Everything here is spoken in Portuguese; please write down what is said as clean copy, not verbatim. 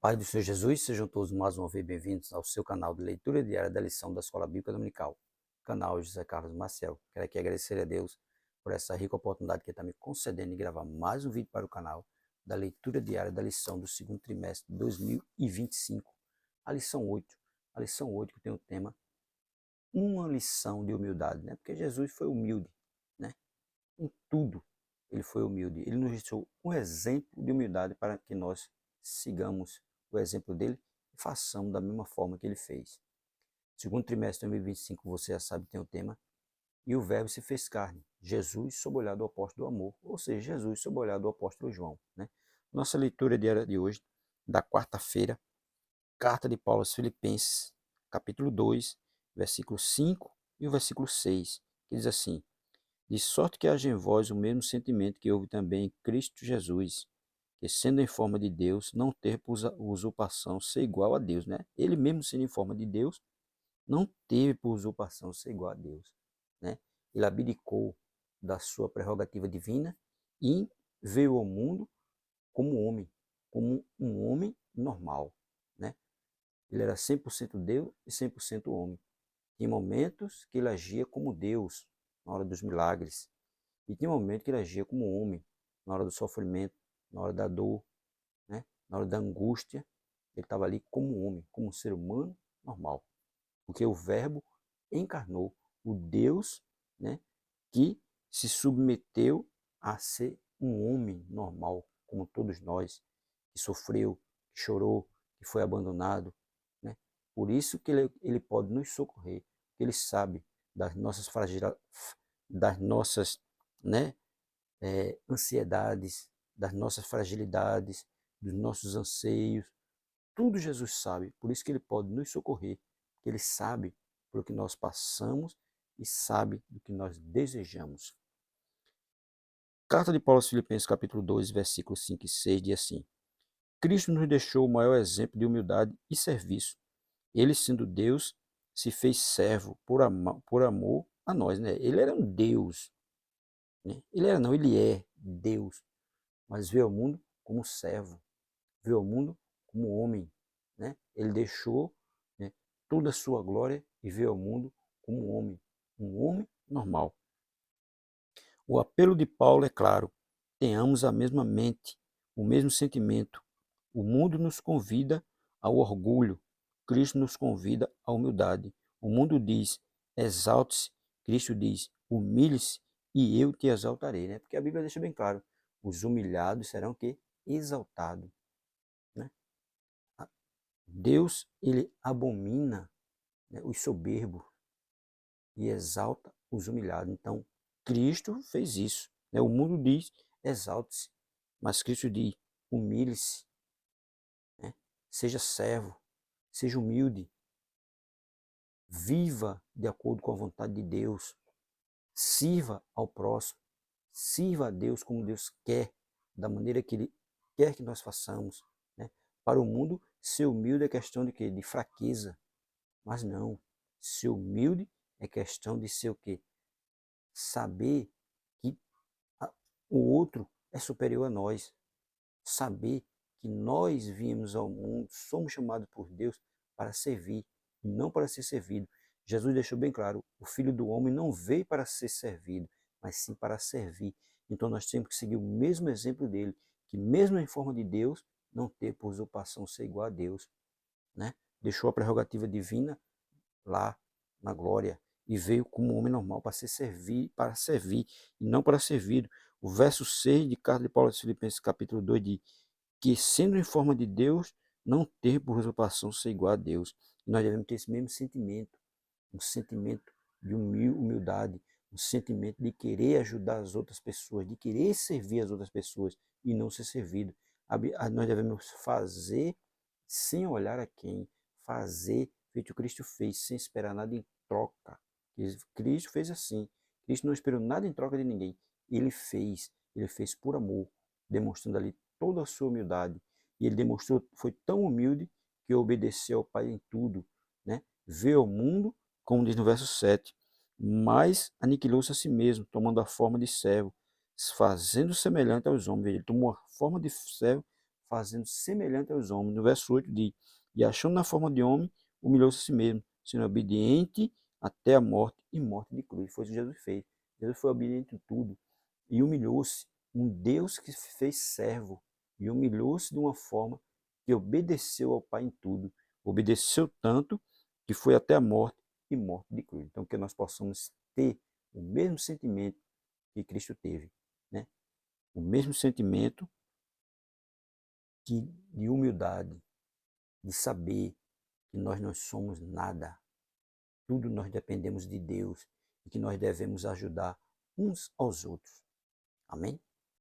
A paz do Senhor Jesus, sejam todos mais uma vez bem-vindos ao seu canal de leitura diária da lição da Escola Bíblica Dominical, canal José Carlos Maciel. Quero aqui agradecer a Deus por essa rica oportunidade que está me concedendo de gravar mais um vídeo para o canal da leitura diária da lição do segundo trimestre de 2025, a lição 8. A lição 8 que tem o tema uma lição de humildade, né? Porque Jesus foi humilde, né? Em tudo ele foi humilde. Ele nos deixou um exemplo de humildade para que nós sigamos o exemplo dele e façamos da mesma forma que ele fez. Segundo trimestre de 2025, você já sabe, tem o tema e o verbo se fez carne. Jesus sob o olhar do apóstolo do amor, ou seja, Jesus sob o olhar do apóstolo João, né? Nossa leitura diária de hoje, da quarta-feira, carta de Paulo aos Filipenses, capítulo 2, versículo 5 e o versículo 6, que diz assim: de sorte que haja em vós o mesmo sentimento que houve também em Cristo Jesus, que sendo em forma de Deus, não ter por usurpação ser igual a Deus, né? Ele mesmo sendo em forma de Deus, não teve por usurpação ser igual a Deus, né? Ele abdicou da sua prerrogativa divina e veio ao mundo como um homem normal, né? Ele era 100% Deus e 100% homem. Tinha momentos que ele agia como Deus, na hora dos milagres, e tinha momentos que ele agia como homem, na hora do sofrimento, na hora da dor, né? Na hora da angústia. Ele estava ali como homem, como um ser humano normal. Porque o Verbo encarnou o Deus, né, que se submeteu a ser um homem normal, como todos nós, que sofreu, que chorou, que foi abandonado, né? Por isso que ele pode nos socorrer, porque ele sabe das nossas fragilidades, das nossas, né, ansiedades, das nossas fragilidades, dos nossos anseios. Tudo Jesus sabe, por isso que ele pode nos socorrer, porque ele sabe pelo que nós passamos e sabe do que nós desejamos. Carta de Paulo aos Filipenses, capítulo 2, versículos 5 e 6, diz assim: Cristo nos deixou o maior exemplo de humildade e serviço. Ele, sendo Deus, se fez servo por amor a nós, né? Ele era um Deus, né? Ele é Deus, mas veio ao mundo como servo, veio ao mundo como homem, né? Ele deixou, né, toda a sua glória e veio ao mundo como um homem normal. O apelo de Paulo é claro: tenhamos a mesma mente, o mesmo sentimento. O mundo nos convida ao orgulho, Cristo nos convida à humildade. O mundo diz: exalte-se, Cristo diz: humilhe-se e eu te exaltarei, né? Porque a Bíblia deixa bem claro: os humilhados serão que exaltados, né? Deus, ele abomina, né, os soberbos e exalta os humilhados. Então, Cristo fez isso, né? O mundo diz: exalte-se, mas Cristo diz: humilhe-se, né? Seja servo, seja humilde, viva de acordo com a vontade de Deus, sirva ao próximo, sirva a Deus como Deus quer, da maneira que Ele quer que nós façamos, né? Para o mundo, ser humilde é questão de quê? De fraqueza, mas não. Ser humilde é questão de ser o quê? Saber que o outro é superior a nós, saber que nós viemos ao mundo, somos chamados por Deus para servir, e não para ser servido. Jesus deixou bem claro: o Filho do Homem não veio para ser servido, mas sim para servir. Então nós temos que seguir o mesmo exemplo dele, que mesmo em forma de Deus, não ter por usurpação ser igual a Deus, né? Deixou a prerrogativa divina lá na glória e veio como um homem normal para servir e não para servir. O verso 6 de carta de Paulo aos Filipenses, capítulo 2, diz que, sendo em forma de Deus, não ter por usurpação ser igual a Deus. E nós devemos ter esse mesmo sentimento, um sentimento de humildade, um sentimento de querer ajudar as outras pessoas, de querer servir as outras pessoas e não ser servido. Nós devemos fazer sem olhar a quem, fazer feito o Cristo fez, sem esperar nada em troca. Cristo fez assim. Cristo não esperou nada em troca de ninguém. Ele fez por amor, demonstrando ali toda a sua humildade. E ele demonstrou, foi tão humilde que obedeceu ao Pai em tudo, né? Veio ao mundo, como diz no verso 7, mas aniquilou-se a si mesmo, tomando a forma de servo, fazendo semelhante aos homens. Ele tomou a forma de servo, fazendo semelhante aos homens. No verso 8 diz, e achando na forma de homem, humilhou-se a si mesmo, sendo obediente até a morte e morte de cruz. Foi isso que Jesus fez. Jesus foi obediente em tudo e humilhou-se. Um Deus que se fez servo e humilhou-se de uma forma que obedeceu ao Pai em tudo. Obedeceu tanto que foi até a morte e morte de cruz. Então, que nós possamos ter o mesmo sentimento que Cristo teve, né? O mesmo sentimento de humildade, de saber que nós não somos nada, tudo nós dependemos de Deus e que nós devemos ajudar uns aos outros. Amém?